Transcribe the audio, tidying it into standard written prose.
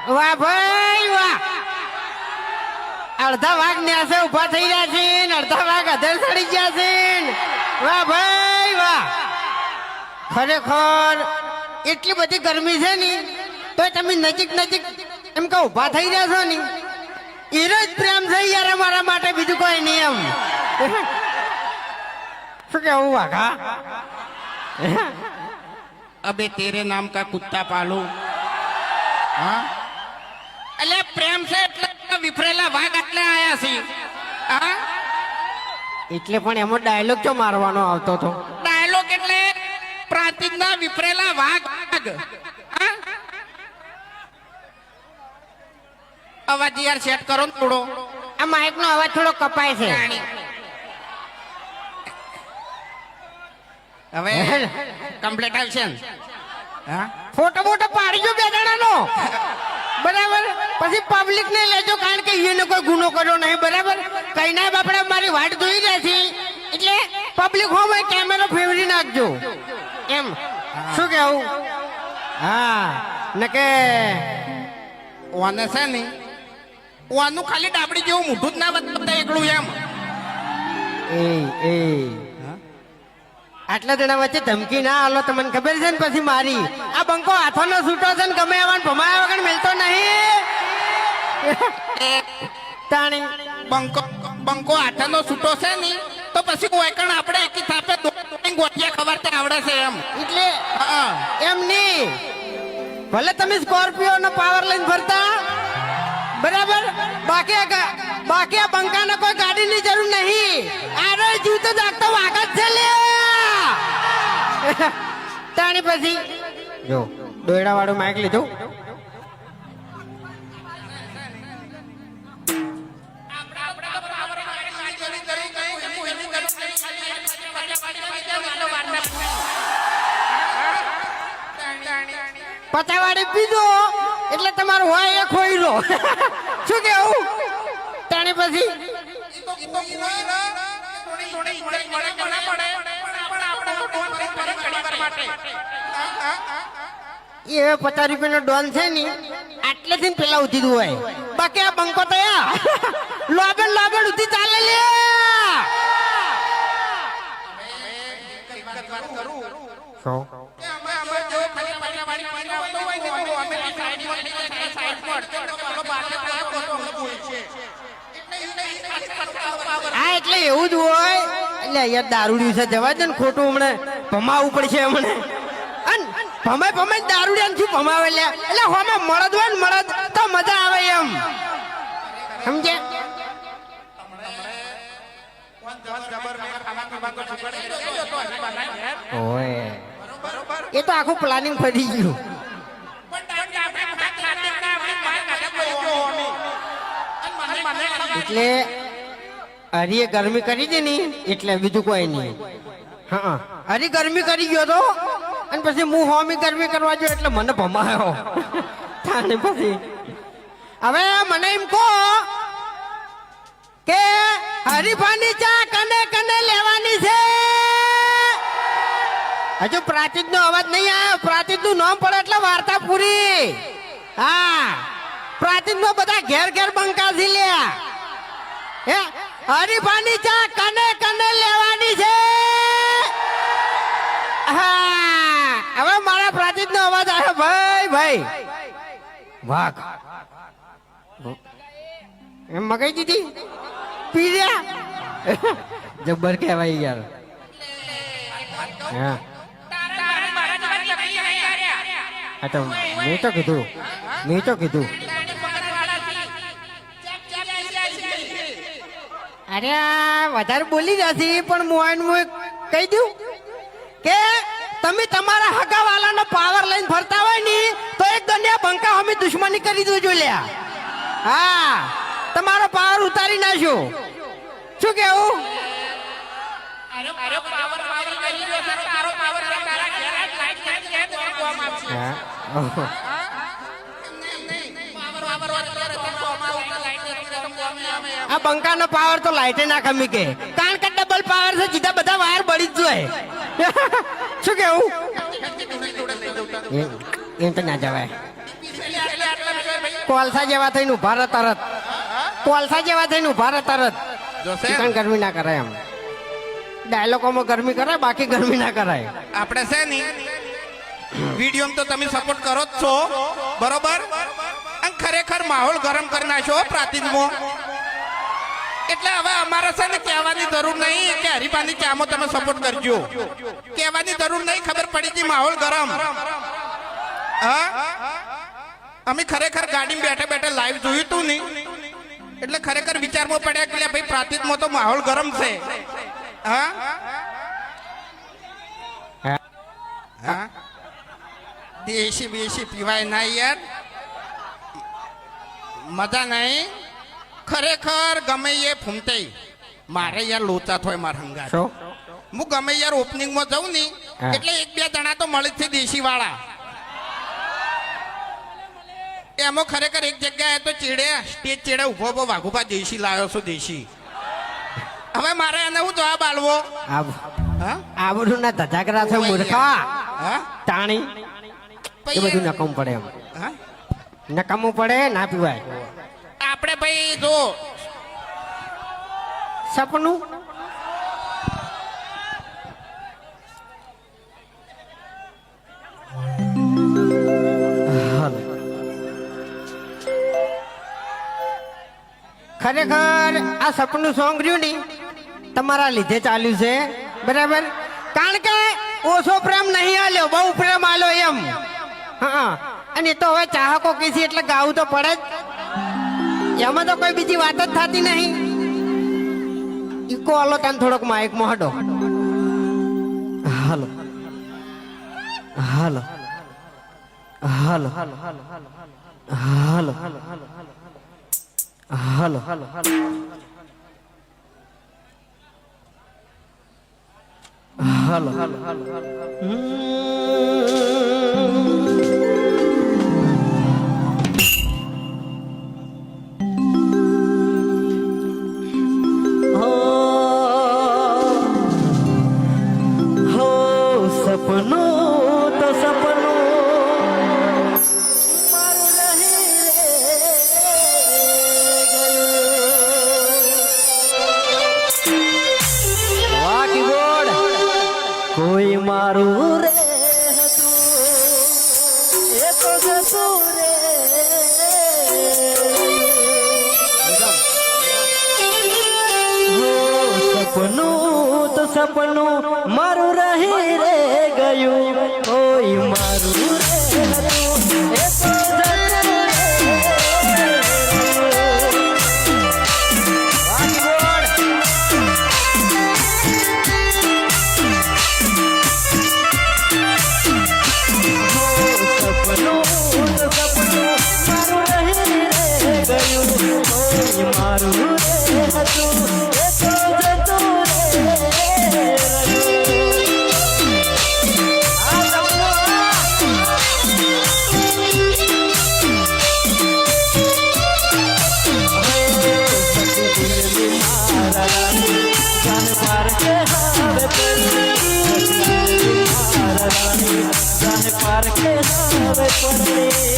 વાહ ભાઈ વાહ. અડધા વાઘ ન્યાસે ઉભા થઈ રહ્યા છે ને અડધા વાઘ અધર ચડી ગયા છે. વાહ ભાઈ વાહ. ખરેખર એટલી બધી ગરમી છે ને તો તમે નજીક નજીક એમ કે ઉભા થઈ રહ્યા છો ને એનો જ પ્રેમ છે યાર અમારા માટે, બીજું કોઈ નહીં. એમ શું કેવું વાઘા? अबे तेरे नाम का कुत्ता पालू हाँ अले प्रेम से એટલે વિફરેલા વાઘ એટલે આયા છે હા એટલે પણ એમાં ડાયલોગ તો મારવાનો આવતો તો. ડાયલોગ એટલે પ્રાચીનના વિફરેલા વાઘ હા અવાજ યાર સેટ કરો ને થોડો. આ માઇક નો અવાજ થોડો કપાય છે. હવે કમ્પ્લીટ આવશે ને હા ફોટો ફોટો પાડી જો બે જણાનો બરાબર. પછી પબ્લિક ને લેજો કારણ કે એને કોઈ ગુનો કર્યો નહીં બરાબર. કઈ ના બાપડે મારી વાટ જોઈ રહ્યા છે એટલે પબ્લિક હોમ કેમેરો ફેરવી નાખજો એમ. શું કેવું? હા નકે ઓને છે ને ઓનું ખાલી ડાબડી જેવું મોઢું જ ના બતાવતા એકલું એમ. એ આટલા જણા વચ્ચે ધમકી ના આલો તમને ખબર છે ને પછી મારી આ બંકો હાથોનો છૂટો છે ને ગમે એવા ભમાયા વગર મિલતો નહીં. તાણી બંકો બંકો આઠાનો છૂટો છે ને તો પછી કોઈકણ આપણે એકી થાપે ગોટિયા ખબર આવડે છે એમ. એટલે હા એમ નહીં ભલે તમે સ્કોર્પિયો નો પાવર લઈને ફરતા બરાબર બાકી આ બંકાને કોઈ ગાડીની જરૂર નહીં. આરે જીવતો જાગતો વાઘ જ છે લે. તાણી પછી જો દોયડા વાળું માઇક લીધું. પચાવાડી પીધો એટલે તમારું હોય એ ખોઈ લો. શું કેવું? તાણી પછી એ 50 રૂપિયાનો ડોન છે ને આટલેથી પેલા ઉધી હોય. બાકી આ બંકો તયા લોબેન ઉધી ચાલે લે. હા એટલે એવું જ હોય. એટલે યાર દારૂડિયું છે જવા દે ને ખોટું હમણે ભમાવું પડશે હમણે. ભમાય દારૂડિયા શું ભમાવે લે. એટલે હોમે મળદ હોય ને મળદ તો મજા આવે એમ સમજે. ઓય એ તો આખું પ્લાનિંગ ફરી ગયું. એટલે હરીએ ગરમી કરી દે ને એટલે બીજું કોઈ નહીં. હા હરી ગરમી કરી ગયો તો અને પછી હું હોમી ગરમી કરવા ગયો એટલે મને ભમાયો. થાને પછી હવે મને એમ કહો કે હરીફાની ચા કને કને લેવાની છે? હજુ પ્રાચીન નો અવાજ નહીં આવ્યો. પ્રાચીન નું નામ પડે એટલે વાર્તા પૂરી. હા પ્રાચીન માં બધા ઘેર ઘેર બંકા થી લ્યા. હે હરીફાની ચા કને કને લેવાની છે? હા હવે મારા પ્રાચીન નો અવાજ આવ્યો. ભાઈ વાઘ એમ મગાઈ દીધી પી રહ્યા. જબ્બર કહેવાય યાર. હા તો મેં તો કીધું અરે વધારે બોલી જશે પણ હું કહી દઉં કે તમે તમારા હગાવાલાનો પાવર લઈને ફરતા હોય ને તો એક દુનિયા બંકા અમે દુશ્મની કરી દો લ્યા. હા તમારો પાવર ઉતારી નાખ્યો. શું કેવું? આ બંકા નો પાવર તો લાઈટે ના ખમી કે કારણ કે ડબલ પાવર છે. સીધા બધા વાયર બળી જ જાય. શું કેવું? એમ તો ના જવાય. કોલસા જેવા થઈને ઉભા રહે તરત કોલસા જેવા થઈને ઉભા રહે તરત જોશે ચિકન ગરમી ના કરાય એમ ડાયલોગોમાં ગરમી કરાય બાકી ગરમી ના કરાય આપણે છે ને વિડીયોમાં તો તમે સપોર્ટ કરો જ છો બરોબર અને ખરેખર માહોલ ગરમ કરી નાખ્યો પ્રાતિજમાં એટલે હવે અમારે છે ને કહેવાની જરૂર નહીં કે હરીફાની ચામાં તમે સપોર્ટ કરજો કહેવાની જરૂર નહીં ખબર પડી ગઈ માહોલ ગરમ હા અમે ખરેખર ગાડીમાં બેઠા બેઠા લાઈવ જોયું તું નહીં એટલે ખરેખર વિચારમાં પડ્યા કે ભાઈ પ્રાતિજમાં તો માહોલ ગરમ છે હા હા દેશી બેસી પીવાય ના યાર મજા નહીં ખરેખર ગમે એ ફૂમતે મારે યાર લોચા થોય માર હંગાત શું હું ગમે યાર ઓપનિંગમાં જાઉં ને હા. એટલે એક બે જણા તો મળે છે દેશી વાળા એમાં ખરેખર એક જગ્યાએ તો ચેડે સ્ટેજ ચેડે ઉભો ઉભો વાઘુભા દેશી લાવ્યો છું દેશી હવે મારે એને હું જવાબ આલવો હા આ બધું ના ધજાગરા છે મૂર્ખા હા તાણી એ બધું નકામું પડે એમ હા નકામું પડે ના પીવાય આપણે ભાઈ જો સપનું હાલો. ખરેખર આ સપનું સોંગ રહ્યું ની તમારા લીધે ચાલ્યું છે બરાબર કારણ કે ઓછો પ્રેમ નહીં આલ્યો બહુ પ્રેમ આલ્યો એમ હા અને એ તો હવે ચાહકો કીધી એટલે ગાવું તો પડે જ એમાં તો કોઈ બીજી વાત જ થતી નહીં ઈકો આલો તને થોડોક માઇક માં હડો હાલો હાલો હાલો હાલો હાલો હાલો હાલો હો સપનું તો સપનું મારું નહીં રે વાહ કીબોર્ડ કોઈ મારું રે હતું એ તો જતું રે સપનું તો સપનું મારું રહી રે ગયું કોઈ મારું રે હતું એ તો જતું રે. મારું રે હતું એ તો જતું રે પાર કે હવે પડે